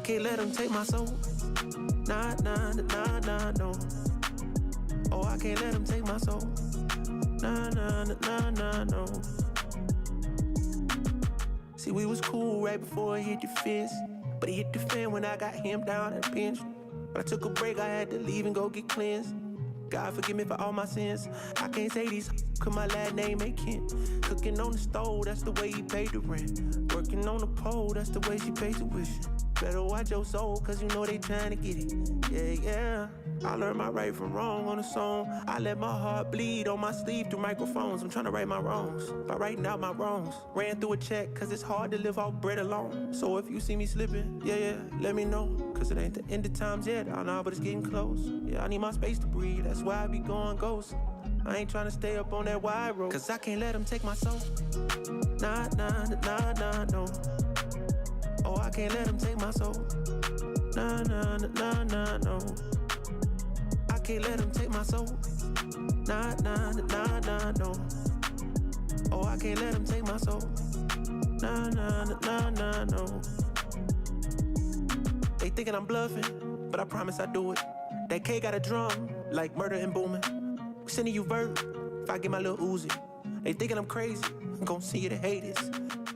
can't let them take my soul. Nah, nah, nah, nah, no. Oh, I can't let them take my soul. Nah, nah, nah, nah, no. See, we was cool right before it hit the fence, but it hit the fan when I got him down and pinched. But I took a break, I had to leave and go get cleansed. God forgive me for all my sins. I can't say these cause my last name ain't Kent. Cooking on the stove, that's the way he paid the rent. Working on the pole, that's the way she pays tuition. Better watch your soul, cause you know they trying to get it. Yeah, yeah. I learned my right from wrong on a song. I let my heart bleed on my sleeve through microphones. I'm trying to right my wrongs by writing out my wrongs. Ran through a check, cause it's hard to live off bread alone. So if you see me slipping, yeah, let me know. Cause it ain't the end of times yet, I know, but it's getting close. Yeah, I need my space to breathe, that's why I be going ghost. I ain't trying to stay up on that wide road, cause I can't let them take my soul. Nah, nah, nah, nah, no. Oh, I can't let them take my soul. Nah, nah, nah, nah, no. I can't let them take my soul. Nah, nah, nah, nah, no. Oh, I can't let them take my soul. Nah, nah, nah, nah, no. They thinking I'm bluffing, but I promise I do it. That K got a drum, like murder and booming. Sending you vert, if I get my little Uzi. They thinking I'm crazy, I'm gon' see you the haters.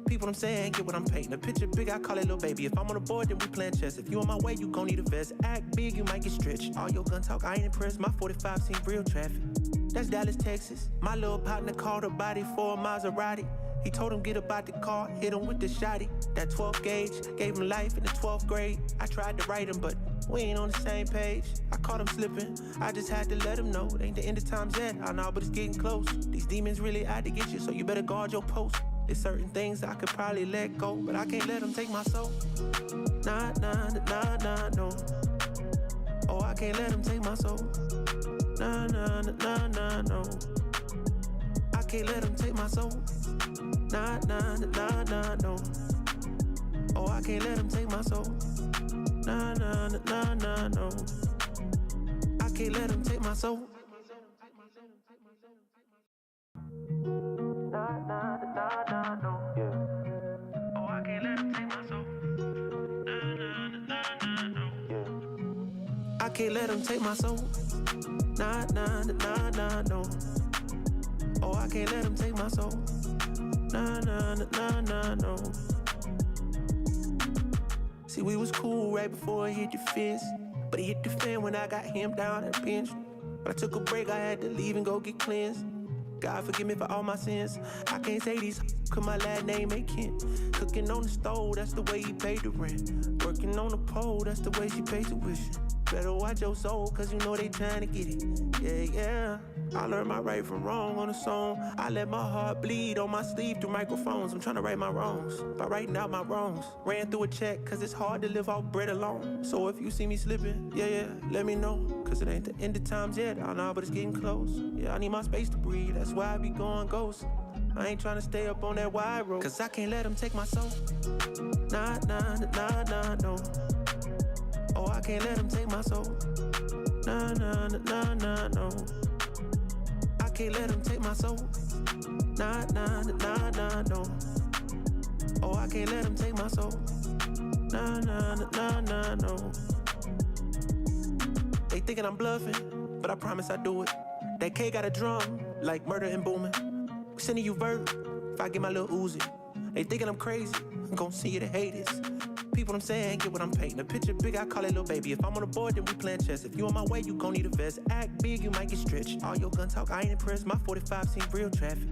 People I'm saying, get what I'm painting. A picture big, I call it little baby. If I'm on the board, then we playing chess. If you on my way, you gon' need a vest. Act big, you might get stretched. All your gun talk, I ain't impressed. My 45 seen real traffic. That's Dallas, Texas. My little partner called her body for a Maserati. He told him get about the car, hit him with the shotty. That 12 gauge, gave him life in the 12th grade. I tried to write him, but we ain't on the same page. I caught him slipping, I just had to let him know. It ain't the end of times yet, I know, but it's getting close. These demons really out to get you, so you better guard your post. There's certain things I could probably let go, but I can't let them take my soul. Nah, nah, nah, nah, no. Oh, I can't let them take my soul. Nah, nah, nah, nah, no. I can't let them take my soul. Nah, nah, nah, nah, no. Oh, I can't let them take my soul. Nah, nah, nah, nah, no. I can't let them take my soul. Nah, nah, nah, nah, no. Yeah. Oh, I can't let them take my soul. Nah, nah, nah, nah, no. Yeah. I can't let them take my soul. Nah, nah, nah, nah, no. Oh, I can't let them take my soul. Nah, nah, nah, nah, no. See, we was cool right before it hit the fence, but it hit the fan when I got him down and pinched. But I took a break, I had to leave and go get cleansed. God forgive me for all my sins. I can't say these cause my last name ain't Kent. Cooking on the stove, that's the way he paid the rent. Working on the pole, that's the way she pays tuition. Better watch your soul, cause you know they trying to get it. Yeah, yeah. I learned my right from wrong on a song. I let my heart bleed on my sleeve through microphones. I'm trying to right my wrongs by writing out my wrongs. Ran through a check, cause it's hard to live off bread alone. So if you see me slipping, yeah, let me know. Cause it ain't the end of times yet, I know, but it's getting close. Yeah, I need my space to breathe, that's why I be going ghost. I ain't trying to stay up on that wide road, cause I can't let them take my soul. Nah, nah, nah, nah, no. Oh, I can't let them take my soul. Nah, nah, nah, nah, no. I can't let them take my soul. Nah, nah, nah, nah, no. Oh, I can't let them take my soul. Nah, nah, nah, nah, no. They thinking I'm bluffing, but I promise I do it. That K got a drum, like murder and booming. Sending you vert, if I get my little Uzi. They thinking I'm crazy, I'm gon' see you the haters. People I'm saying, get what I'm painting. A picture big, I call it little baby. If I'm on the board, then we playing chess. If you on my way, you gon' need a vest. Act big, you might get stretched. All your gun talk, I ain't impressed. My 45 seen real traffic.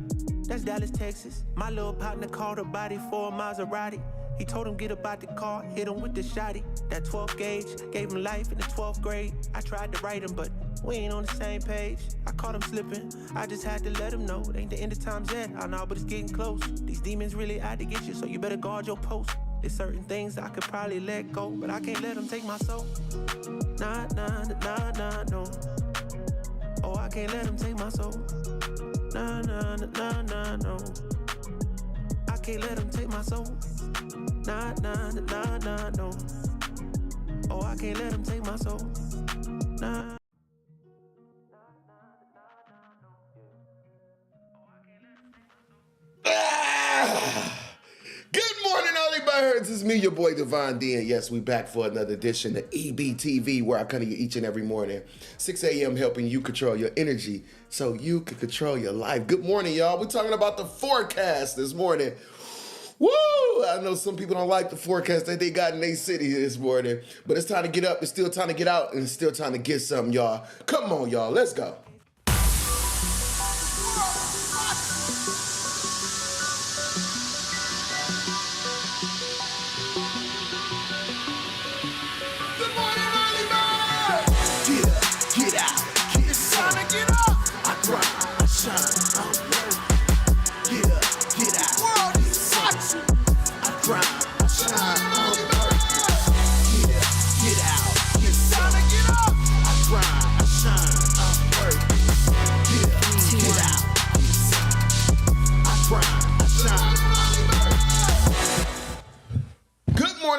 That's Dallas, Texas. My little partner called her body for a Maserati. He told him get about the car, hit him with the shotty. That 12 gauge, gave him life in the 12th grade. I tried to write him, but we ain't on the same page. I caught him slipping, I just had to let him know. It ain't the end of times yet, I know, but it's getting close. These demons really out to get you, so you better guard your post. There's certain things I could probably let go, but I can't let them take my soul. Nah, nah, nah, nah, no. Oh, I can't let them take my soul. Nah, nah, nah, nah, no. I can't let them take my soul. Nah, nah, nah, nah, no. Oh, I can't let them take my soul. Nah. Good morning, everybody. birds, it's me, your boy Devon D, and yes, we back for another edition of EBTV, where I come to you each and every morning, 6 a.m., helping you control your energy so you can control your life. Good morning, y'all. We're talking about the forecast this morning. Woo! I know some people don't like the forecast that they got in their city this morning, but it's time to get up, it's still time to get out, and it's still time to get something, y'all. Come on, y'all, let's go.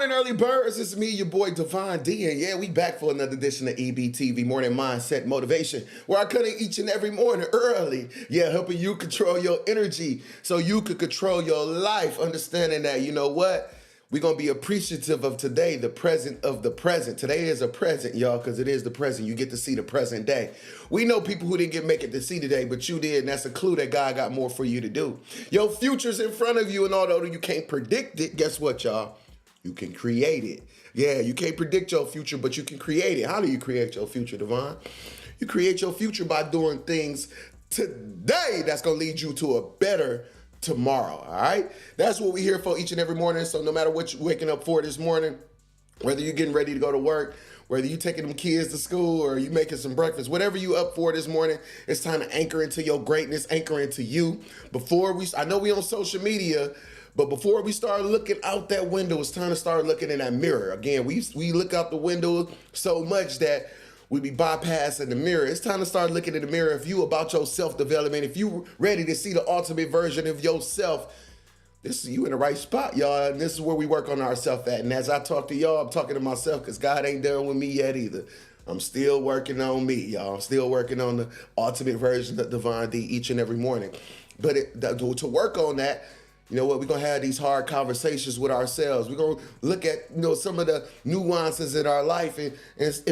Early birds, it's me, your boy Devon D, and yeah, we back for another edition of EBTV Morning Mindset Motivation, where I come in each and every morning early, helping you control your energy so you can control your life, understanding that, you know what, we're going to be appreciative of today, the present of the present. Today is a present, y'all, because it is the present. You get to see the present day. We know people who didn't make it to see today, but you did, and that's a clue that God got more for you to do. Your future's in front of you, and although you can't predict it, guess what, y'all? You can create it. Yeah, you can't predict your future, but you can create it. How do you create your future, Devon? You create your future by doing things today that's going to lead you to a better tomorrow, all right? That's what we're here for each and every morning. So no matter what you're waking up for this morning, whether you're getting ready to go to work, whether you're taking them kids to school or you making some breakfast, whatever you up for this morning, it's time to anchor into your greatness, anchor into you. I know we on social media, but before we start looking out that window, it's time to start looking in that mirror. Again, we look out the window so much that we be bypassing the mirror. It's time to start looking in the mirror. If you about your self-development, if you ready to see the ultimate version of yourself, this is you in the right spot, y'all. And this is where we work on ourselves at. And as I talk to y'all, I'm talking to myself because God ain't done with me yet either. I'm still working on me, y'all. I'm still working on the ultimate version of Devon D each and every morning. But to work on that, you know what, we're going to have these hard conversations with ourselves. We're going to look at, some of the nuances in our life and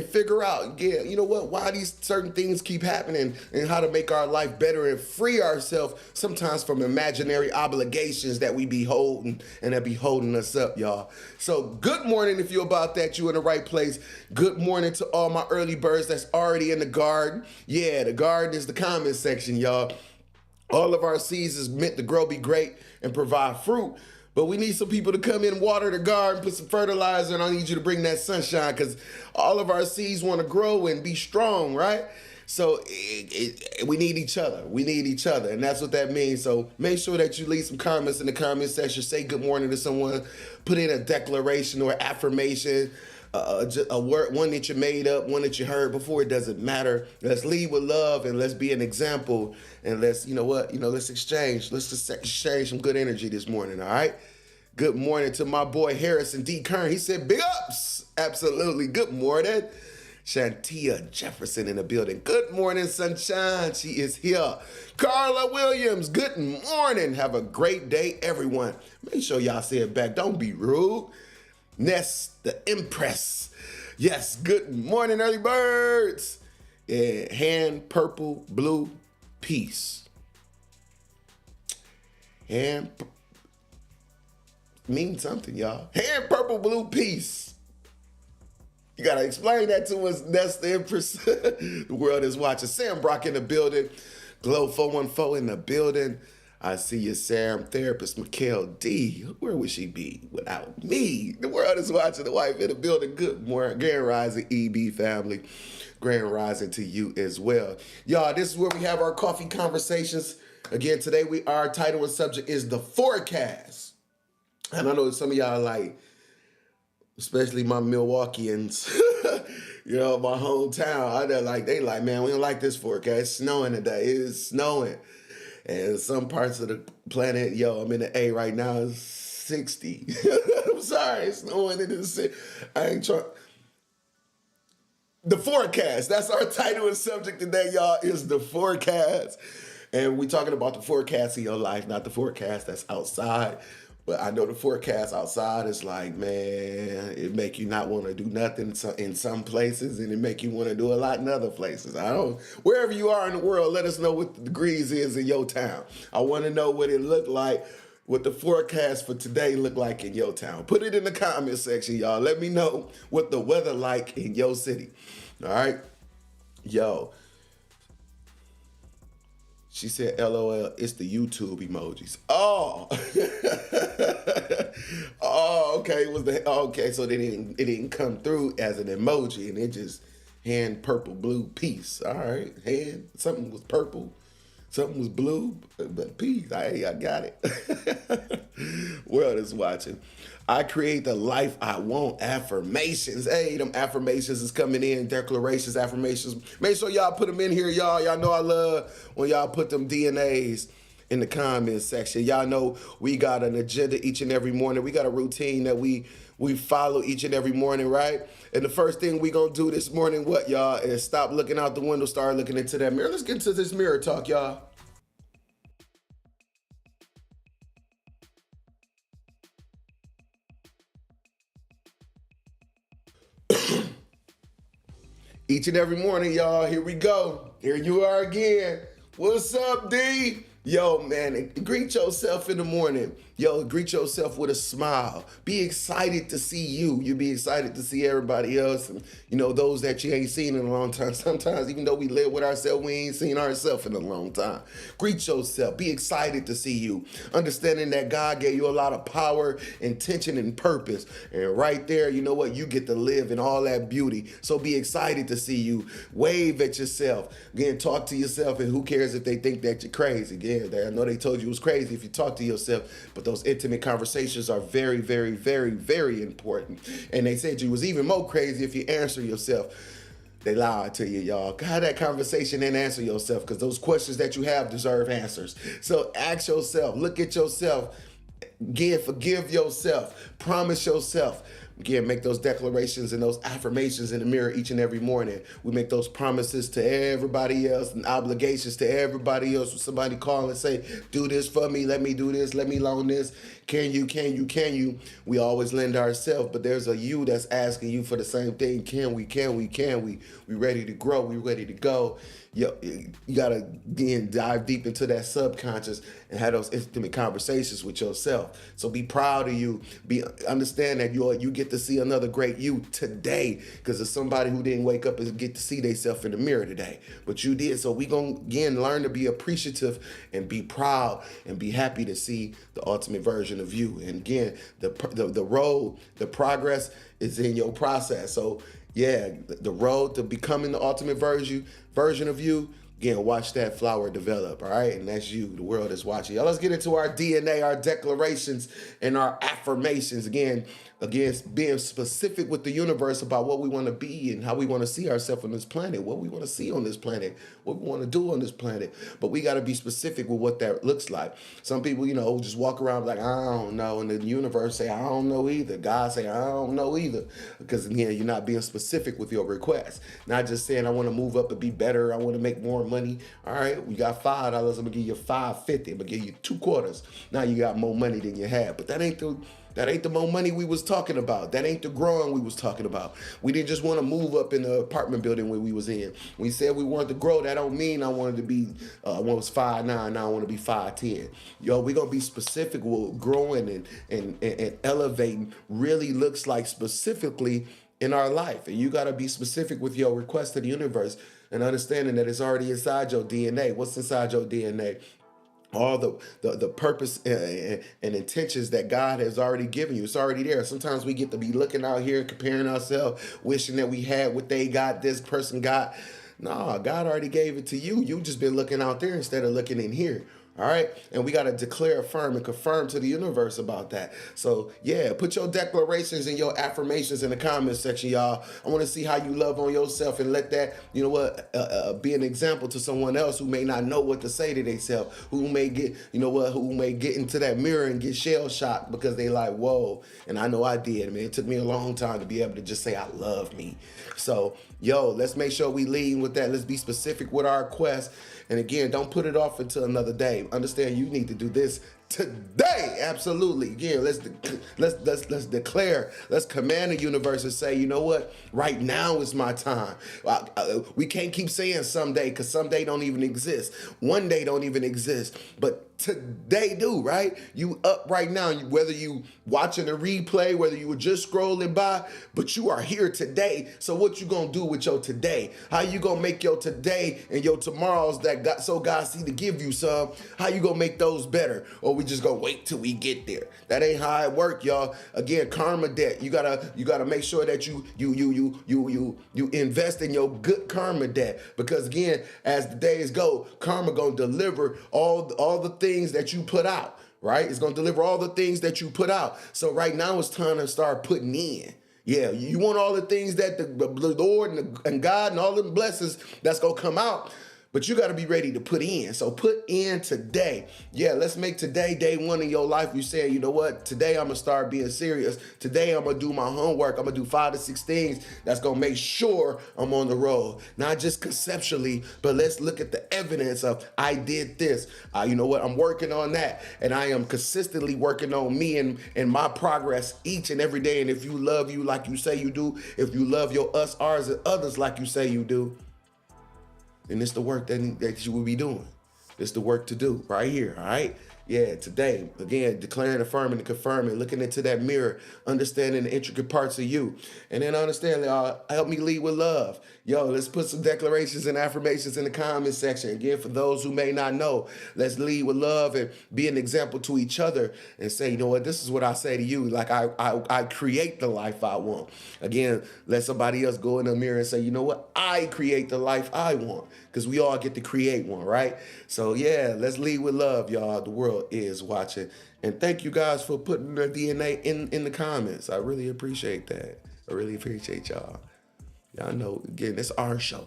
figure out, why these certain things keep happening and how to make our life better and free ourselves sometimes from imaginary obligations that we be holding and that be holding us up, y'all. So good morning if you're about that. You're in the right place. Good morning to all my early birds that's already in the garden. Yeah, the garden is the comment section, y'all. All of our seeds is meant to grow, be great, and provide fruit. But we need some people to come in, water the garden, put some fertilizer, and I need you to bring that sunshine because all of our seeds want to grow and be strong, right? So we need each other. We need each other, and that's what that means. So make sure that you leave some comments in the comment section. Say good morning to someone. Put in a declaration or affirmation. A word, one that you made up, one that you heard before. It doesn't matter. Let's lead with love and let's be an example. And let's, let's exchange. Let's just exchange some good energy this morning, all right? Good morning to my boy Harrison D. Kern. He said, big ups. Absolutely. Good morning. Shantia Jefferson in the building. Good morning, sunshine. She is here. Carla Williams, good morning. Have a great day, everyone. Make sure y'all say it back. Don't be rude. Ness, the Empress. Yes, good morning, early birds. Hand, purple, blue, peace. Means something, y'all. Hand, purple, blue, peace. You got to explain that to us. Ness, the Empress. The world is watching. Sam Brock in the building. Glow 414 in the building. I see you, Sam. Therapist Mikhail D. Where would she be without me? The world is watching. The wife in the building. Good morning. Grand Rising, EB family. Grand Rising to you as well. Y'all, this is where we have our coffee conversations. Again, today our title and subject is the forecast. And I know some of y'all like, especially my Milwaukeeans, my hometown. They like, man, we don't like this forecast. It's snowing today. It's snowing. And some parts of the planet, I'm in the A right now, it's 60. I'm sorry, it's snowing in the city. I ain't trying. The forecast, that's our title and subject today, y'all, is the forecast. And we're talking about the forecast of your life, not the forecast that's outside. But I know the forecast outside is like, man, it make you not want to do nothing in some places, and it make you want to do a lot in other places. I don't. Wherever you are in the world, let us know what the degrees is in your town. I want to know what it looked like, what the forecast for today look like in your town. Put it in the comment section, y'all. Let me know what the weather like in your city. All right, yo. She said, LOL, it's the YouTube emojis. Oh. Oh, okay. It was okay, so it didn't come through as an emoji, and it just hand purple blue peace. All right. Hand, something was purple, something was blue, but peace. I got it. World is watching. I create the life I want. Affirmations. Hey, them affirmations is coming in. Declarations, affirmations. Make sure y'all put them in here, y'all. Y'all know I love when y'all put them DNAs in the comments section. Y'all know we got an agenda each and every morning. We got a routine that we follow each and every morning, right? And the first thing we gonna do this morning, what, y'all, is stop looking out the window, start looking into that mirror. Let's get into this mirror talk, y'all. Each and every morning, y'all, here we go. Here you are again. What's up, D? Yo, man, greet yourself in the morning. Yo, greet yourself with a smile. Be excited to see you. You be excited to see everybody else, and those that you ain't seen in a long time. Sometimes, even though we live with ourselves, we ain't seen ourselves in a long time. Greet yourself. Be excited to see you. Understanding that God gave you a lot of power, intention, and purpose. And right there, you know what? You get to live in all that beauty. So be excited to see you. Wave at yourself. Again, talk to yourself, and who cares if they think that you're crazy? Again, I know they told you it was crazy if you talk to yourself, but those intimate conversations are very, very, very, very important. And they said you was even more crazy if you answer yourself. They lied to you, y'all. Have that conversation and answer yourself, because those questions that you have deserve answers. So ask yourself, look at yourself, again, forgive yourself, promise yourself. Again, make those declarations and those affirmations in the mirror each and every morning. We make those promises to everybody else and obligations to everybody else. When somebody call and say, do this for me, let me do this, let me loan this. Can you? We always lend ourselves, but there's a you that's asking you for the same thing. Can we? We ready to grow, we ready to go. You gotta, again, dive deep into that subconscious and have those intimate conversations with yourself. So be proud of you. Understand that you get to see another great you today, because there's somebody who didn't wake up and get to see themselves in the mirror today, but you did. So we gonna, again, learn to be appreciative and be proud and be happy to see the ultimate version of you. And again, the road, the progress is in your process. So yeah, the road to becoming the ultimate version of you, again, watch that flower develop, all right? And that's you. The world is watching. Y'all, let's get into our DNA, our declarations, and our affirmations. Again, being specific with the universe about what we want to be and how we want to see ourselves on this planet, what we want to see on this planet, what we want to do on this planet. But we got to be specific with what that looks like. Some people, just walk around like, I don't know. And the universe say, I don't know either. God say, I don't know either. Because, again, you're not being specific with your request. Not just saying, I want to move up and be better. I want to make more money. All right, we got $5. I'm going to give you $5.50. I'm going to give you 2 quarters. Now you got more money than you had. But that ain't the more money we was talking about. That ain't the growing we was talking about. We didn't just want to move up in the apartment building where we was in. We said we wanted to grow. That don't mean I wanted to be, I was 5'9", now I want to be 5'10". Yo, we going to be specific with growing and elevating really looks like specifically in our life. And you got to be specific with your request to the universe and understanding that it's already inside your DNA. What's inside your DNA? All the purpose and intentions that God has already given you. It's already there. Sometimes we get to be looking out here, comparing ourselves, wishing that we had what they got, this person got. No, God already gave it to you. You just been looking out there instead of looking in here. All right. And we got to declare, affirm, and confirm to the universe about that. So, yeah, put your declarations and your affirmations in the comment section, y'all. I want to see how you love on yourself and let that, be an example to someone else who may not know what to say to themselves, who may get, who may get into that mirror and get shell shocked because they like, whoa. And I know I did, man. It took me a long time to be able to just say, I love me. So, let's make sure we lead with that. Let's be specific with our requests. And again, don't put it off until another day. Understand you need to do this today. Absolutely. Yeah, let's declare, let's command the universe and say, you know what? Right now is my time. We can't keep saying someday, because someday don't even exist. One day don't even exist. But today do, right? You up right now, whether you watching a replay, whether you were just scrolling by, but you are here today. So what you gonna do with your today? How you gonna make your today and your tomorrows that God see to give you some? How you gonna make those better? Or we just gonna wait till we get there? That ain't how it work, y'all. Again, karma debt. You gotta make sure that you invest in your good karma debt, because again, as the days go, karma gonna deliver all the things that you put out, right? It's gonna deliver all the things that you put out. So right now it's time to start putting in. Yeah, you want all the things that the Lord and God and all the blessings that's gonna come out, but you got to be ready to put in. So put in today. Yeah, let's make today day one in your life. You say, you know what? Today I'm going to start being serious. Today I'm going to do my homework. I'm going to do 5 to 6 things that's going to make sure I'm on the road. Not just conceptually, but let's look at the evidence of I did this. You know what? I'm working on that. And I am consistently working on me and my progress each and every day. And if you love you like you say you do, if you love your us, ours, and others like you say you do, and it's the work that you will be doing. It's the work to do right here, all right? Yeah, today, again, declaring, affirming, and confirming, looking into that mirror, understanding the intricate parts of you. And then understand, help me lead with love. Yo, let's put some declarations and affirmations in the comment section. Again, for those who may not know, let's lead with love and be an example to each other and say, you know what, this is what I say to you. Like I create the life I want. Again, let somebody else go in the mirror and say, you know what, I create the life I want. Because we all get to create one, right? So yeah, let's lead with love, y'all. The world is watching. And thank you guys for putting their DNA in the comments. I really appreciate that. I really appreciate y'all. Y'all know, again, it's our show.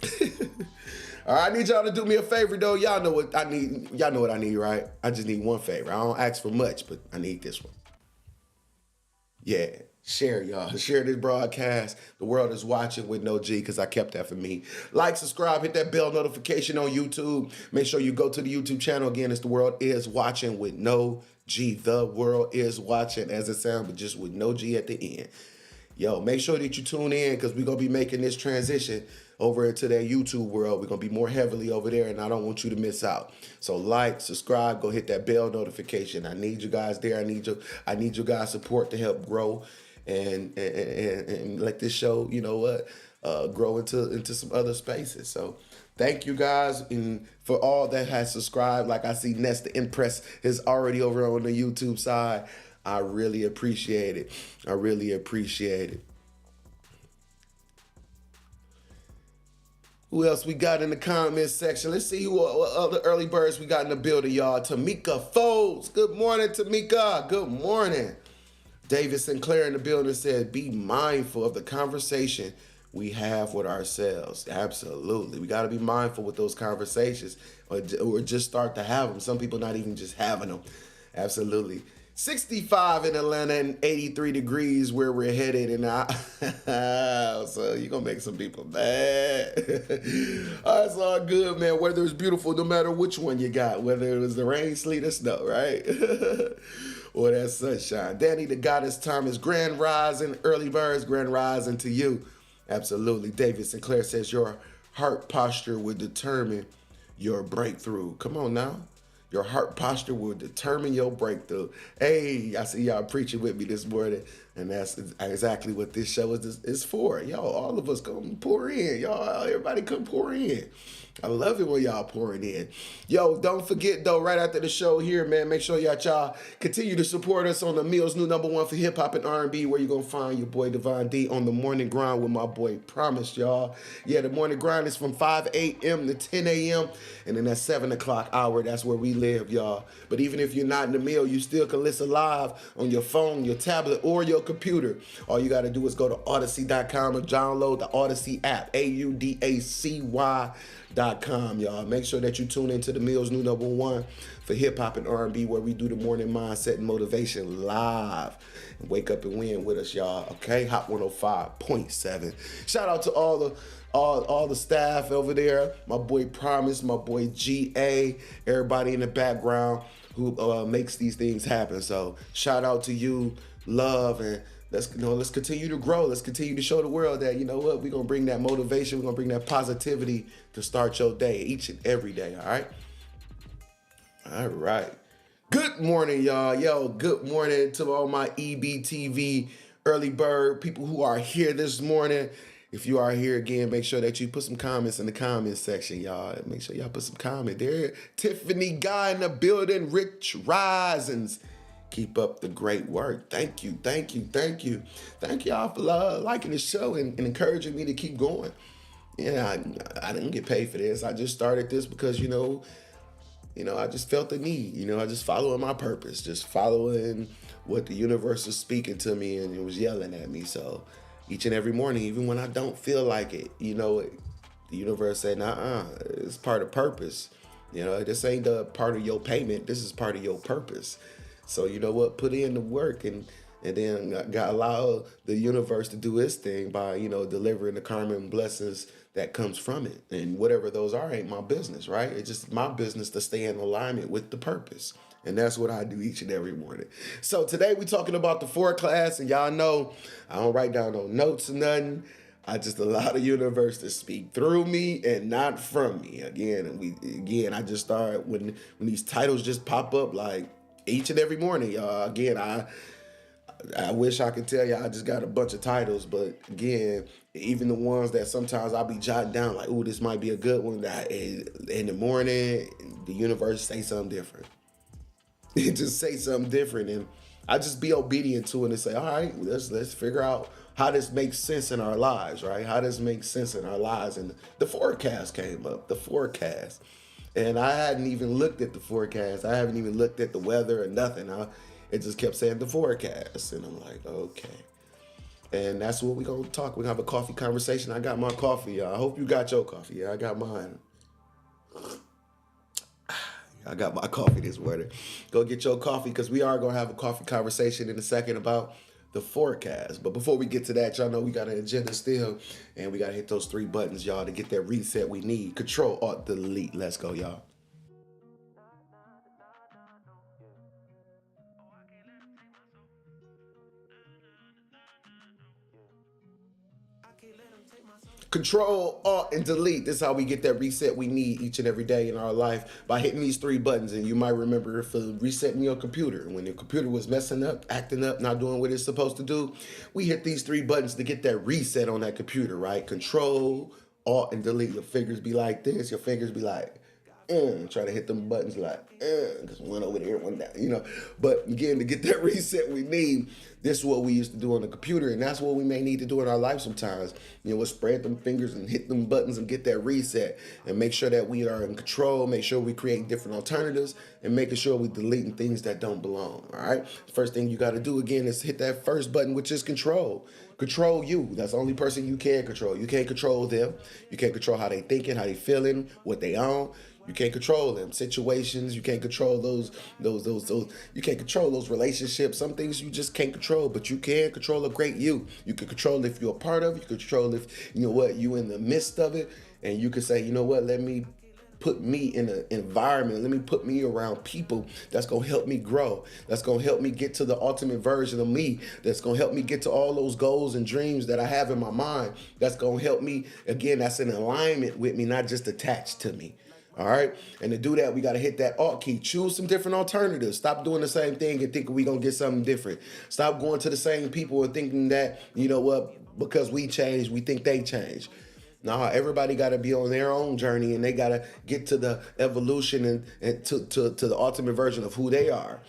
All right, I need y'all to do me a favor, though. Y'all know what I need. Y'all know what I need, right? I just need one favor. I don't ask for much, but I need this one. Yeah. Share, y'all. Share this broadcast. The world is watching with no G, because I kept that for me. Like, subscribe, hit that bell notification on YouTube. Make sure you go to the YouTube channel. Again, it's The World Is Watching with no G. The world is watching, as it sounds, but just with no G at the end. Yo, make sure that you tune in, because we're going to be making this transition over into that YouTube world. We're going to be more heavily over there, and I don't want you to miss out. So like, subscribe, go hit that bell notification. I need you guys there. I need you guys' support to help grow and let this show, you know what, grow into some other spaces. So thank you guys for all that has subscribed. Like I see Nesta Impress is already over on the YouTube side. I really appreciate it. I really appreciate it. Who else we got in the comments section? Let's see what other early birds we got in the building, y'all. Tamika Folds. Good morning, Tamika. Good morning. David Sinclair in the building said, be mindful of the conversation we have with ourselves. Absolutely. We got to be mindful with those conversations or just start to have them. Some people not even just having them. Absolutely. 65 in Atlanta and 83 degrees where we're headed. And so you're going to make some people mad. It's all good, man. Weather is beautiful no matter which one you got, whether it was the rain, sleet, or snow, right? Or that sunshine. Danny, the goddess Thomas, grand rising, early birds, grand rising to you. Absolutely. David Sinclair says your heart posture will determine your breakthrough. Come on now. Your heart posture will determine your breakthrough. Hey, I see y'all preaching with me this morning, and that's exactly what this show is for. Y'all, all of us come pour in. Y'all, everybody come pour in. I love it when y'all pouring in. Yo, don't forget, though, right after the show here, man, make sure y'all continue to support us on the Mill's new #1 for hip-hop and R&B, where you're going to find your boy Devon D on the morning grind with my boy Promise, y'all. Yeah, the morning grind is from 5 a.m. to 10 a.m., and then that 7 o'clock hour, that's where we live, y'all. But even if you're not in the Mill, you still can listen live on your phone, your tablet, or your computer. All you got to do is go to Odyssey.com and download the Odyssey app, AUDACY.com, y'all. Make sure that you tune into the Mill's new #1 for hip-hop and R&B, where we do the morning mindset and motivation live. And wake up and win with us, y'all, okay? Hot 105.7. Shout out to all all the staff over there, my boy Promise, my boy GA, everybody in the background who makes these things happen. So shout out to you, love, and let's continue to grow. Let's continue to show the world that, you know what, we're gonna bring that motivation, we're gonna bring that positivity to start your day each and every day. All right. All right. Good morning, y'all. Yo, good morning to all my EBTV early bird people who are here this morning. If you are here again, make sure that you put some comments in the comments section, y'all. Make sure y'all put some comment there. Tiffany Guy in the building, Rich Risings. Keep up the great work. Thank you, thank you, thank you. Thank y'all for liking the show and encouraging me to keep going. Yeah, I didn't get paid for this. I just started this because, I just felt the need. I just following my purpose, just following what the universe is speaking to me, and it was yelling at me. So each and every morning, even when I don't feel like it, the universe said, nah, it's part of purpose. This ain't the part of your payment. This is part of your purpose. So you know what? Put in the work and then allow the universe to do its thing by, delivering the karma and blessings that comes from it. And whatever those are ain't my business, right? It's just my business to stay in alignment with the purpose. And that's what I do each and every morning. So today we're talking about the forecast, and y'all know I don't write down no notes or nothing. I just allow the universe to speak through me and not from me. Again, I just start when these titles just pop up like each and every morning, y'all. Again, I wish I could tell you I just got a bunch of titles, but again, even the ones that sometimes I'll be jotting down like, oh, this might be a good one, that in the morning, the universe say something different. It just say something different, and I just be obedient to it and say, all right, let's figure out how this makes sense in our lives, right? How this makes sense in our lives. And the forecast came up, the forecast. And I hadn't even looked at the forecast. I haven't even looked at the weather or nothing. It just kept saying the forecast. And I'm like, okay. And that's what we're going to talk. We're going to have a coffee conversation. I got my coffee, y'all. I hope you got your coffee. Yeah, I got mine. I got my coffee this morning. Go get your coffee because we are going to have a coffee conversation in a second about the forecast. But before we get to that, y'all know we got an agenda still, and we got to hit those 3 buttons, y'all, to get that reset we need. Control, Alt, Delete. Let's go, y'all. Control, Alt, and Delete. This is how we get that reset we need each and every day in our life by hitting these 3 buttons. And you might remember if resetting your computer. When your computer was messing up, acting up, not doing what it's supposed to do, we hit these 3 buttons to get that reset on that computer, right? Control, Alt, and Delete. Your fingers be like this. Your fingers be like, try to hit them buttons like, because one over there, one down, But again, to get that reset we need, this is what we used to do on the computer, and that's what we may need to do in our life sometimes. We'll spread them fingers and hit them buttons and get that reset and make sure that we are in control, make sure we create different alternatives, and making sure we deleting things that don't belong, all right? First thing you got to do, again, is hit that first button, which is control. Control you. That's the only person you can control. You can't control them. You can't control how they thinking, how they feeling, what they own. You can't control them situations. You can't control those. You can't control those relationships. Some things you just can't control, but you can control a great you. You can control if you're a part of it. You can control if you in the midst of it, and you can say, let me put me in an environment. Let me put me around people that's gonna help me grow. That's gonna help me get to the ultimate version of me. That's gonna help me get to all those goals and dreams that I have in my mind. That's gonna help me, again, that's in alignment with me, not just attached to me. All right. And to do that, we got to hit that Alt key. Choose some different alternatives. Stop doing the same thing and thinking we're going to get something different. Stop going to the same people and thinking that, because we change, we think they change. No, everybody got to be on their own journey, and they got to get to the evolution and to the ultimate version of who they are.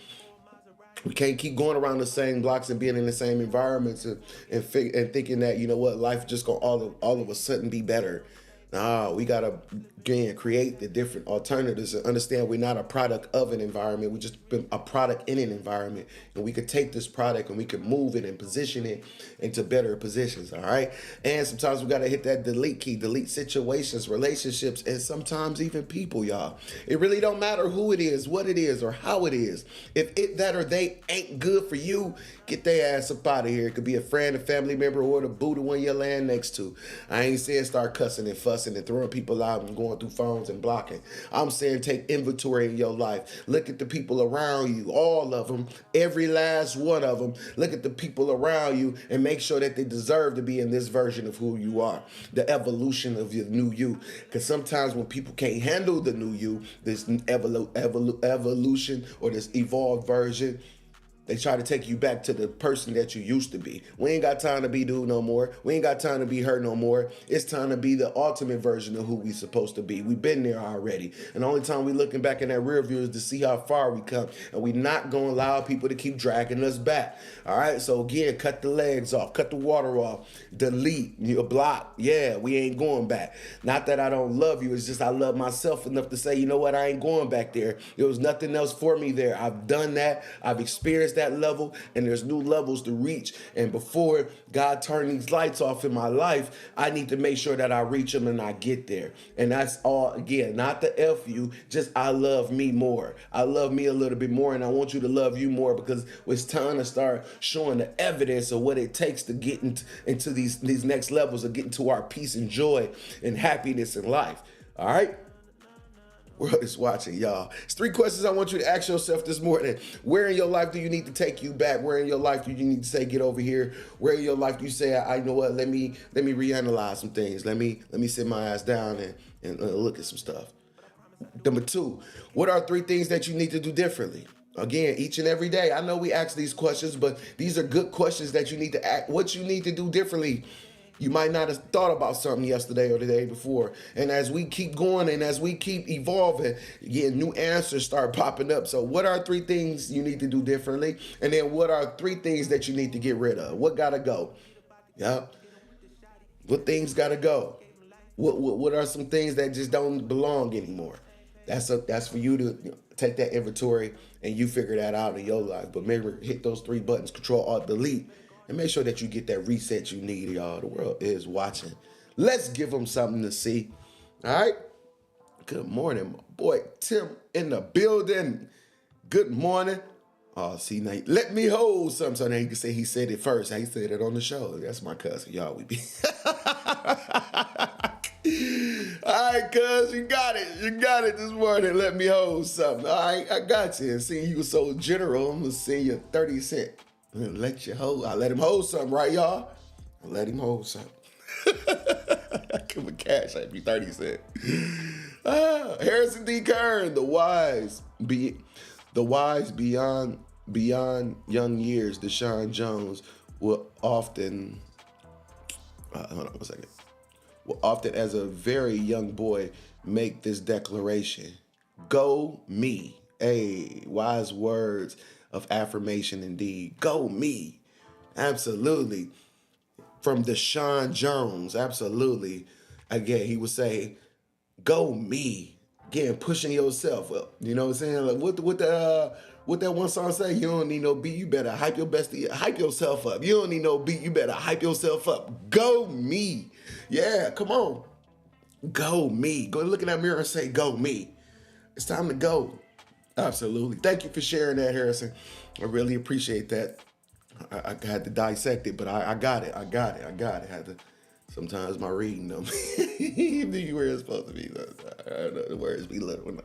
We can't keep going around the same blocks and being in the same environments and thinking that, life just going to all of a sudden be better. No, we gotta again create the different alternatives and understand we're not a product of an environment. We just been a product in an environment, and we could take this product and we could move it and position it into better positions. All right, and sometimes we gotta hit that delete key, delete situations, relationships, and sometimes even people. Y'all, it really don't matter who it is, what it is, or how it is. If it that or they ain't good for you, get their ass up out of here. It could be a friend, a family member, or the boo, the one you're laying next to. I ain't saying start cussing and fussing and throwing people out and going through phones and blocking. I'm saying take inventory in your life. Look at the people around you, all of them, every last one of them. Look at the people around you and make sure that they deserve to be in this version of who you are, the evolution of your new you. Because sometimes when people can't handle the new you, this evolution or this evolved version, they try to take you back to the person that you used to be. We ain't got time to be dude no more. We ain't got time to be her no more. It's time to be the ultimate version of who we supposed to be. We've been there already. And the only time we looking back in that rear view is to see how far we come. And we not going to allow people to keep dragging us back. All right? So again, cut the legs off. Cut the water off. Delete. You block. Yeah, we ain't going back. Not that I don't love you. It's just I love myself enough to say, you know what? I ain't going back there. There was nothing else for me there. I've done that. I've experienced that level, and there's new levels to reach. And before God turn these lights off in my life, I need to make sure that I reach them and I get there. And that's all, again, not the F you, just I love me more. I love me a little bit more, and I want you to love you more, because it's time to start showing the evidence of what it takes to get into these next levels of getting to our peace and joy and happiness in life. All right? World is watching, y'all. It's 3 questions I want you to ask yourself this morning. Where in your life do you need to take you back? Where in your life do you need to say, get over here? Where in your life do you say, I know what, let me reanalyze some things. Let me sit my ass down and look at some stuff. Number 2, what are 3 things that you need to do differently? Again, each and every day. I know we ask these questions, but these are good questions that you need to ask. What you need to do differently. You might not have thought about something yesterday or the day before. And as we keep going and as we keep evolving, again, new answers start popping up. So what are 3 things you need to do differently? And then what are 3 things that you need to get rid of? What gotta go? Yeah. What things gotta go? What are some things that just don't belong anymore? That's for you to take that inventory and you figure that out in your life. But remember, hit those 3 buttons, Control, Alt, Delete. And make sure that you get that reset you need, y'all. The world is watching. Let's give them something to see. All right? Good morning, my boy Tim in the building. Good morning. Oh, see, now let me hold something so now you can say he said it first. He said it on the show. That's my cousin, y'all. We be. All right, cuz, you got it. You got it this morning. Let me hold something. All right, I got you. And seeing you were so general, I'm going to send you 30 cents. Let you hold. I let him hold something, right, y'all? I let him hold something. Give him cash. I'd be 30 cents. Harrison D. Kern, the wise beyond young years. Deshaun Jones will often. Hold on 1 second. Will often, as a very young boy, make this declaration: "Go me." Hey, wise words of affirmation indeed. Go me. Absolutely. From Deshaun Jones. Absolutely. Again, he would say, go me. Again, pushing yourself up. You know what I'm saying? Like what that one song say? You don't need no beat. You better hype yourself up. You don't need no beat. You better hype yourself up. Go me. Yeah, come on. Go me. Go look in that mirror and say, go me. It's time to go. Absolutely. Thank you for sharing that, Harrison. I really appreciate that. I had to dissect it, but I got it. I got it. Had to. Sometimes my reading don't be where it's supposed to be. I don't know, the words be little.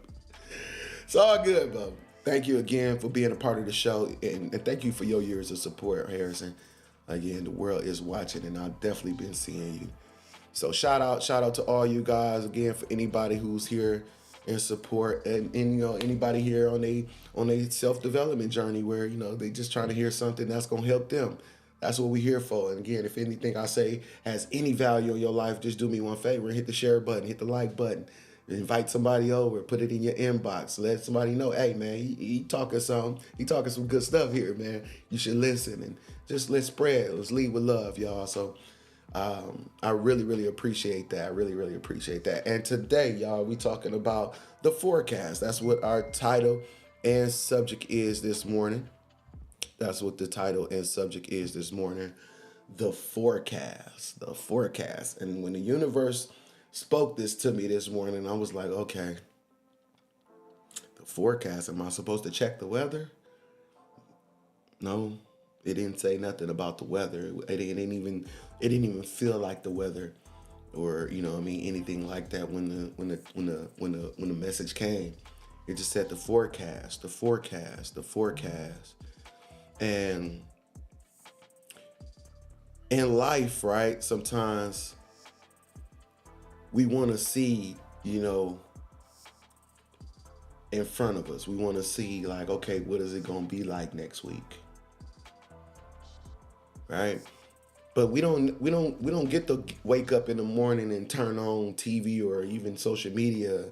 It's all good, bro. Thank you again for being a part of the show, and thank you for your years of support, Harrison. Again, the world is watching, and I've definitely been seeing you. So shout out to all you guys again, for anybody who's here and support, and you know, anybody here on a self-development journey where, you know, they just trying to hear something that's gonna help them. That's what we're here for. And again, if anything I say has any value in your life, just do me one favor and hit the share button, hit the like button, invite somebody over, put it in your inbox, let somebody know, hey man, he talking something, he talking some good stuff here, man. You should listen, and just let's spread, let's lead with love, y'all. So I really, really appreciate that. I really, really appreciate that. And today, y'all, we talking about the forecast. That's what our title and subject is this morning. That's what the title and subject is this morning. The forecast. The forecast. And when the universe spoke this to me this morning, I was like, okay, the forecast. Am I supposed to check the weather? No, it didn't say nothing about the weather. It didn't even feel like the weather, or anything like that when the message came. It just said the forecast, the forecast, the forecast. And in life, right, sometimes we want to see, in front of us. We want to see, like, okay, what is it going to be like next week? Right? But we don't get to wake up in the morning and turn on TV or even social media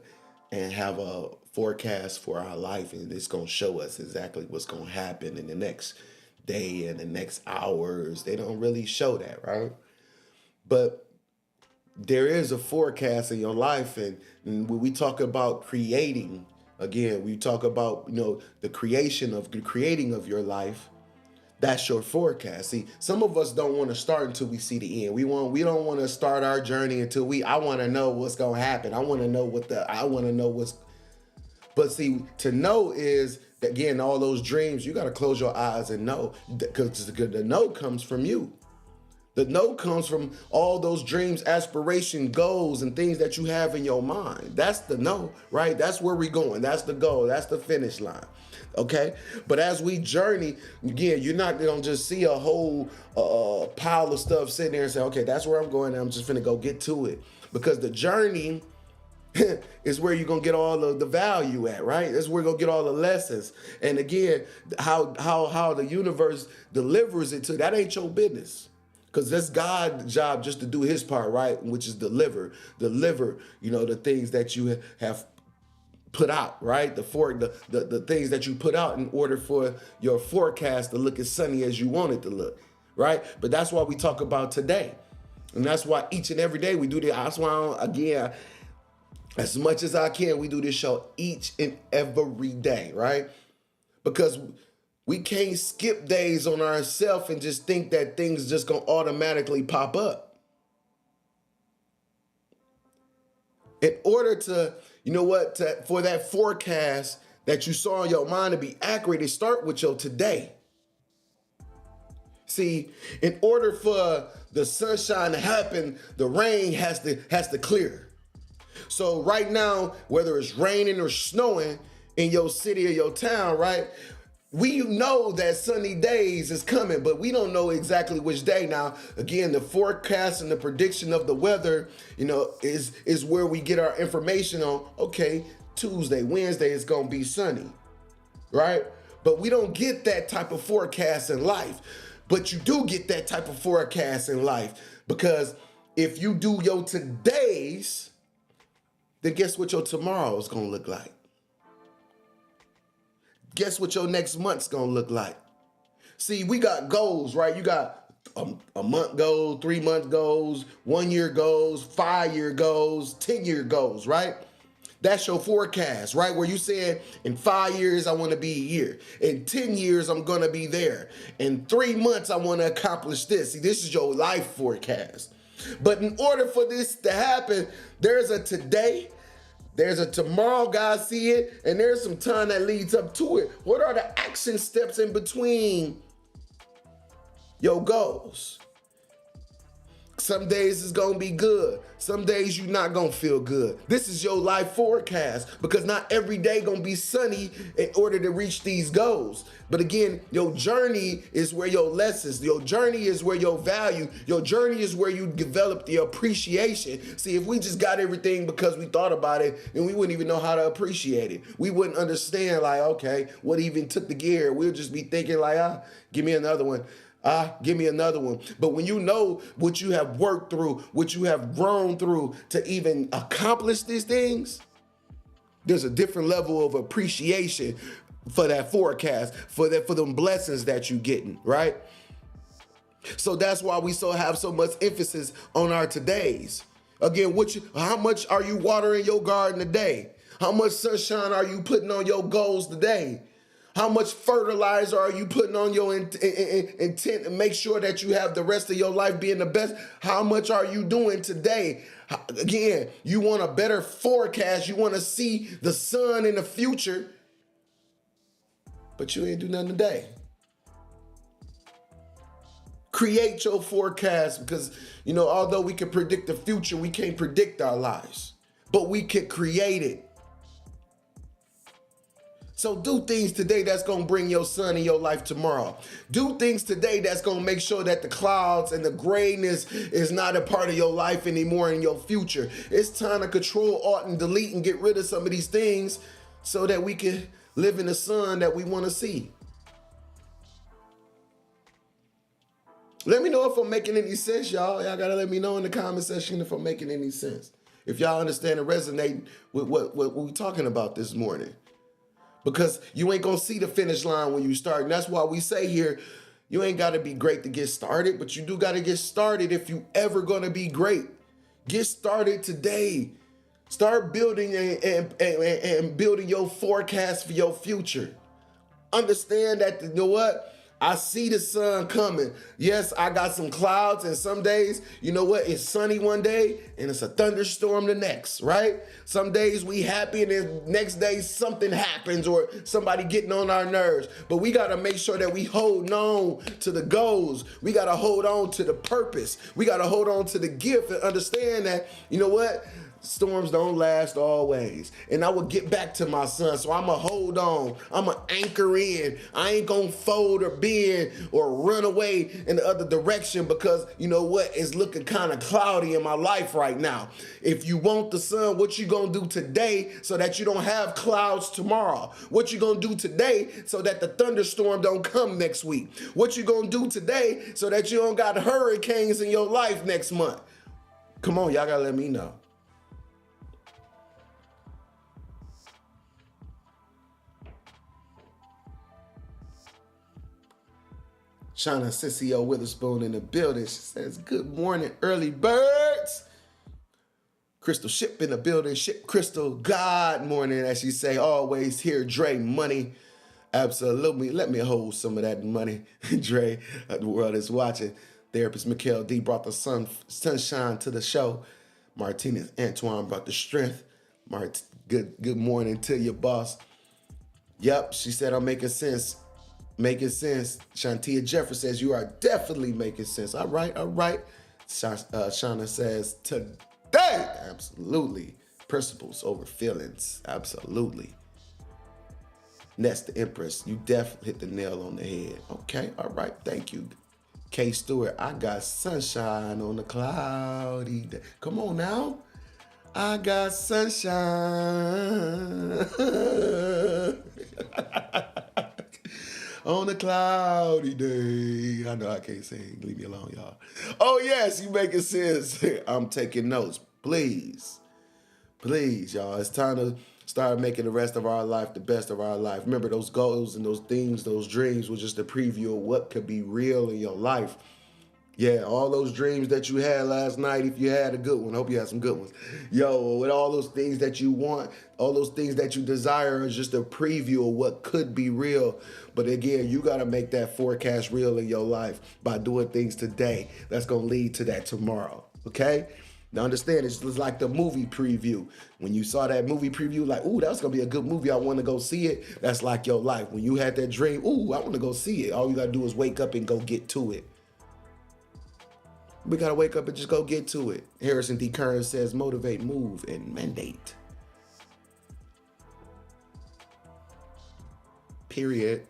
and have a forecast for our life, and it's going to show us exactly what's going to happen in the next day and the next hours. They don't really show that, right? But there is a forecast in your life, and when we talk about creating, again, we talk about the creating of your life. That's your forecast. See, some of us don't want to start until we see the end. We don't want to start our journey until I want to know what's going to happen. I want to know but see, to know is, again, all those dreams, you got to close your eyes and know, because the know comes from you. The know comes from all those dreams, aspiration, goals, and things that you have in your mind. That's the know, right? That's where we're going. That's the goal. That's the finish line. Okay? But as we journey, again, you're not going to just see a whole pile of stuff sitting there and say, okay, that's where I'm going, and I'm just going to go get to it. Because the journey is where you're going to get all of the value at, right? That's where you're going to get all the lessons. And again, how the universe delivers it to, that ain't your business. Because that's God's job, just to do his part, right? Which is deliver, the things that you have put out, right? The things that you put out in order for your forecast to look as sunny as you want it to look, right? But that's why we talk about today. And that's why each and every day we do this. That's why, again, as much as I can, we do this show each and every day, right? Because we can't skip days on ourselves and just think that things just gonna automatically pop up. In order to, for that forecast that you saw in your mind to be accurate, it start with your today. See, in order for the sunshine to happen, the rain has to clear. So right now, whether it's raining or snowing in your city or your town, right? We know that sunny days is coming, but we don't know exactly which day. Now, again, the forecast and the prediction of the weather, is where we get our information on, okay, Tuesday, Wednesday is going to be sunny, right? But we don't get that type of forecast in life. But you do get that type of forecast in life, because if you do your todays, then guess what your tomorrow is going to look like? Guess what your next month's gonna look like? See, we got goals, right? You got a month goal, 3 month goals, 1 year goals, 5 year goals, 10-year goals, right? That's your forecast, right? Where you said in 5 years, I wanna be here. In 10 years, I'm gonna be there. In 3 months, I wanna accomplish this. See, this is your life forecast. But in order for this to happen, there's a today, there's a tomorrow, God see it, and there's some time that leads up to it. What are the action steps in between your goals? Some days it's gonna be good. Some days you're not gonna feel good. This is your life forecast, because not every day gonna be sunny in order to reach these goals. But again, your journey is where your lessons, your journey is where your value, your journey is where you develop the appreciation. See, if we just got everything because we thought about it, then we wouldn't even know how to appreciate it. We wouldn't understand, like, okay, what even took the gear. We'll just be thinking like, give me another one. Give me another one. But when you know what you have worked through, what you have grown through to even accomplish these things, there's a different level of appreciation for that forecast, for them blessings that you're getting, right? So that's why we have so much emphasis on our todays. Again, how much are you watering your garden today? How much sunshine are you putting on your goals today? How much fertilizer are you putting on your intent to make sure that you have the rest of your life being the best? How much are you doing today? Again, you want a better forecast. You want to see the sun in the future, but you ain't do nothing today. Create your forecast because, although we can predict the future, we can't predict our lives, but we can create it. So do things today that's going to bring your sun in your life tomorrow. Do things today that's going to make sure that the clouds and the grayness is not a part of your life anymore in your future. It's time to control, alt, and delete and get rid of some of these things so that we can live in the sun that we want to see. Let me know if I'm making any sense, y'all. Y'all got to let me know in the comment section if I'm making any sense. If y'all understand and resonate with what we're talking about this morning. Because you ain't going to see the finish line when you start. And that's why we say here, you ain't got to be great to get started, but you do got to get started if you ever going to be great. Get started today. Start building and building your forecast for your future. Understand that, you know what? I see the sun coming. Yes, I got some clouds, and some days, you know what? It's sunny one day and it's a thunderstorm the next, right? Some days we happy and then next day something happens or somebody getting on our nerves. But we got to make sure that we hold on to the goals. We got to hold on to the purpose. We got to hold on to the gift and understand that, you know what? Storms don't last always. And I will get back to my son. So I'm going to hold on. I'm going to anchor in. I ain't going to fold or bend or run away in the other direction because, you know what? It's looking kind of cloudy in my life right now. If you want the sun, what you going to do today so that you don't have clouds tomorrow? What you going to do today so that the thunderstorm don't come next week? What you going to do today so that you don't got hurricanes in your life next month? Come on, y'all got to let me know. Shauna Sissio Witherspoon in the building. She says, good morning, early birds. Crystal Ship in the building. Ship Crystal, God morning, as she say, always here, Dre Money. Absolutely. Let me hold some of that money. Dre, the world is watching. Therapist Mikhail D brought the sunshine to the show. Martinez Antoine brought the strength. Good morning to you, boss. Yep, she said I'm making sense. Making sense. Shantia Jeffers says, you are definitely making sense. All right. Shauna says, today, absolutely. Principles over feelings. Absolutely. Ness the Empress, you definitely hit the nail on the head. Okay. All right. Thank you. K Stewart, I got sunshine on the cloudy day. Come on now. I got sunshine. On a cloudy day. I know I can't sing. Leave me alone, y'all. Oh, yes, you making sense. I'm taking notes. Please, y'all. It's time to start making the rest of our life the best of our life. Remember, those goals and those things, those dreams were just a preview of what could be real in your life. Yeah, all those dreams that you had last night, if you had a good one, I hope you had some good ones. Yo, with all those things that you want, all those things that you desire is just a preview of what could be real. But again, you got to make that forecast real in your life by doing things today that's going to lead to that tomorrow, okay? Now understand, it's just like the movie preview. When you saw that movie preview, like, ooh, that's going to be a good movie. I want to go see it. That's like your life. When you had that dream, ooh, I want to go see it. All you got to do is wake up and go get to it. We got to wake up and just go get to it. Harrison D. Kern says, motivate, move, and mandate. Period.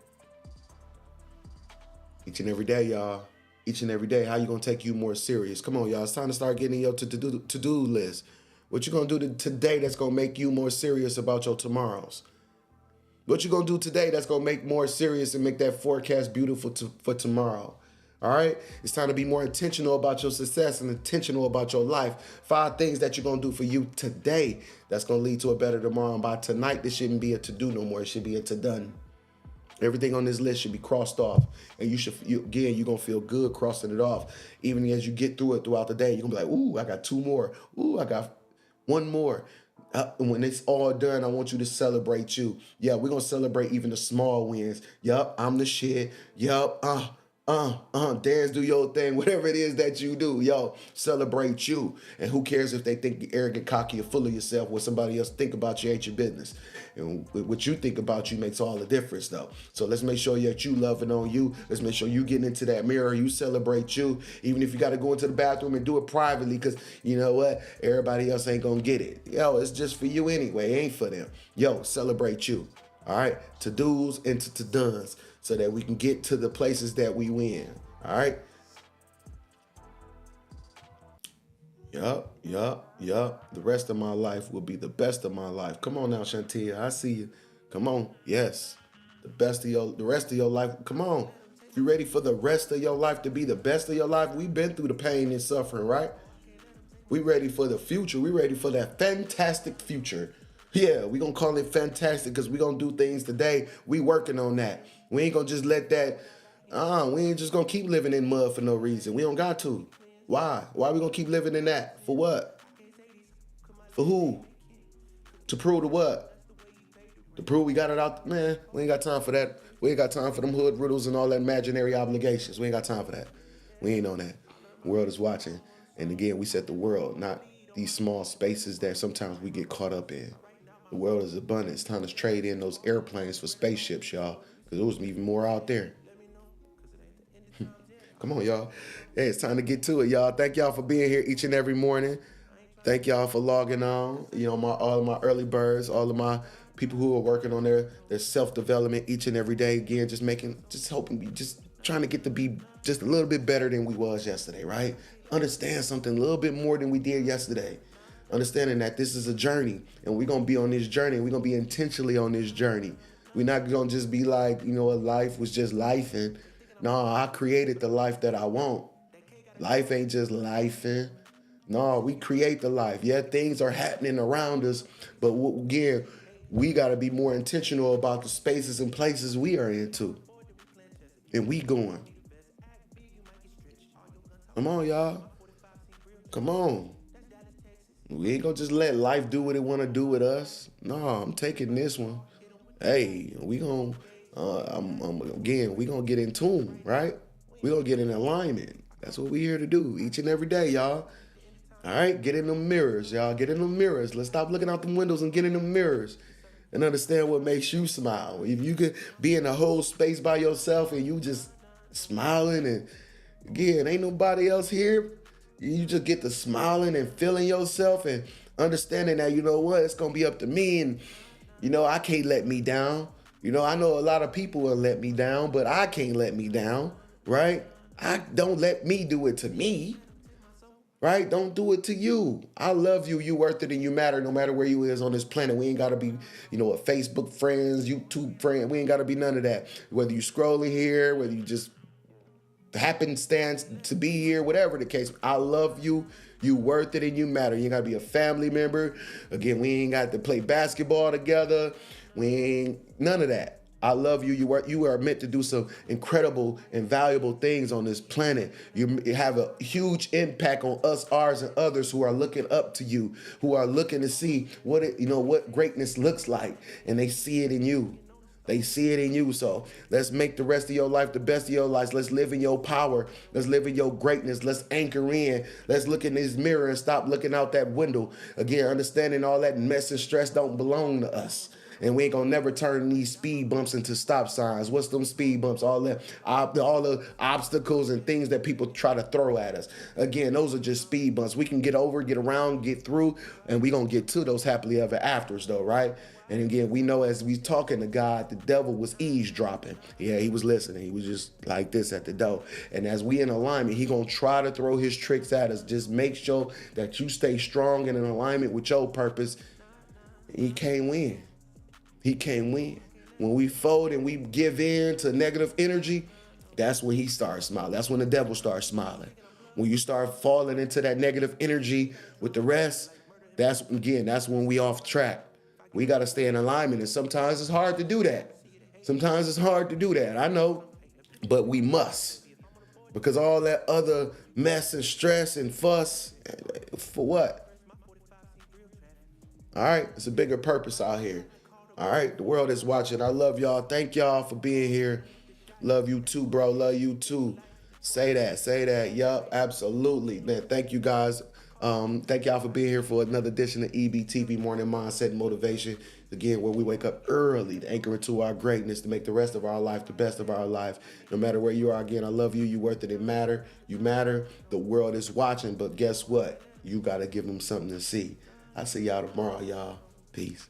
Each and every day, y'all. Each and every day. How you going to take you more serious? Come on, y'all. It's time to start getting your to-do list. What you going to do today that's going to make you more serious about your tomorrows? What you going to do today that's going to make more serious and make that forecast beautiful for tomorrow? All right? It's time to be more intentional about your success and intentional about your life. 5 things that you're going to do for you today that's going to lead to a better tomorrow. And by tonight, this shouldn't be a to-do no more. It should be a to-done. Everything on this list should be crossed off. And again, you're going to feel good crossing it off. Even as you get through it throughout the day, you're going to be like, ooh, I got 2 more. Ooh, I got 1 more. When it's all done, I want you to celebrate you. Yeah, we're going to celebrate even the small wins. Yup, I'm the shit. Yup, dance, do your thing, whatever it is that you do, yo, celebrate you. And who cares if they think you're arrogant, cocky, or full of yourself? What somebody else think about you ain't your business. And what you think about you makes all the difference, though. So let's make sure that you loving on you. Let's make sure you getting into that mirror. You celebrate you, even if you got to go into the bathroom and do it privately, because you know what? Everybody else ain't gonna get it. Yo, it's just for you anyway. It ain't for them. Yo, celebrate you. All right, to do's and to dones, so that we can get to the places that we win. All right. Yup. The rest of my life will be the best of my life. Come on now, Shantia. I see you. Come on. Yes. The rest of your life. Come on. If you're ready for the rest of your life to be the best of your life, we've been through the pain and suffering, right? We ready for the future. We ready for that fantastic future. Yeah, we gonna call it fantastic because we gonna do things today. We working on that. We ain't gonna just let that, we ain't just gonna keep living in mud for no reason. We don't got to. Why? Why we gonna keep living in that? For what? For who? To prove to what? To prove we got it out? Man, we ain't got time for that. We ain't got time for them hood riddles and all that imaginary obligations. We ain't got time for that. We ain't on that. The world is watching. And again, we set the world, not these small spaces that sometimes we get caught up in. The world is abundant. It's time to trade in those airplanes for spaceships, y'all, because there was even more out there. Come on, y'all. Hey, it's time to get to it, y'all. Thank y'all for being here each and every morning. Thank y'all for logging on. You know, all of my early birds, all of my people who are working on their self-development each and every day. Again, just trying to get to be just a little bit better than we was yesterday, right? Understand something a little bit more than we did yesterday. Understanding that this is a journey, and we're going to be on this journey. We're going to be intentionally on this journey. We're not going to just be like, a life was just lifing. No, I created the life that I want. Life ain't just lifing. No, we create the life. Yeah, things are happening around us, but again, we got to be more intentional about the spaces and places we are into. And we going. Come on, y'all. Come on. We ain't gonna just let life do what it want to do with us. No, I'm taking this one. Hey, we gonna, we gonna get in tune, right? We gonna get in alignment. That's what we here to do each and every day, y'all. All right, get in them mirrors, y'all. Get in them mirrors. Let's stop looking out them windows and get in them mirrors and understand what makes you smile. If you could be in a whole space by yourself and you just smiling, and again, ain't nobody else here. You just get to smiling and feeling yourself and understanding that, it's going to be up to me. And, I can't let me down. I know a lot of people will let me down, but I can't let me down, right? Don't let me do it to me, right? Don't do it to you. I love you. You worth it and you matter no matter where you is on this planet. We ain't got to be, a Facebook friends, YouTube friends. We ain't got to be none of that. Whether you scrolling here, whether you just happenstance to be here, whatever the case, I love you. You worth it and you matter. You ain't got to be a family member. Again, we ain't got to play basketball together. We ain't none of that. I love you. You are meant to do some incredible and valuable things on this planet. You have a huge impact on us, ours, and others who are looking up to you, who are looking to see what greatness looks like, and they see it in you. They see it in you. So let's make the rest of your life the best of your life. Let's live in your power. Let's live in your greatness. Let's anchor in. Let's look in this mirror and stop looking out that window. Again, understanding all that mess and stress don't belong to us. And we ain't gonna never turn these speed bumps into stop signs. What's them speed bumps? All the obstacles and things that people try to throw at us. Again, those are just speed bumps. We can get over, get around, get through, and we gonna get to those happily ever afters though, right? And again, we know as we talking to God, the devil was eavesdropping. Yeah, he was listening. He was just like this at the door. And as we in alignment, he gonna try to throw his tricks at us. Just make sure that you stay strong and in alignment with your purpose. He can't win. He can't win. When we fold and we give in to negative energy, that's when he starts smiling. That's when the devil starts smiling. When you start falling into that negative energy with the rest, that's when we off track. We got to stay in alignment, and sometimes it's hard to do that. Sometimes it's hard to do that, I know, but we must. Because all that other mess and stress and fuss, for what? All right, it's a bigger purpose out here. All right, the world is watching. I love y'all. Thank y'all for being here. Love you too, bro. Love you too. Say that. Yup, absolutely. Man, thank you guys. Thank y'all for being here for another edition of EBTV Morning Mindset and Motivation. Again, where we wake up early to anchor into our greatness, to make the rest of our life the best of our life. No matter where you are, again, I love you. You worth it. It matter. You matter. The world is watching, but guess what? You got to give them something to see. I'll see y'all tomorrow, y'all. Peace.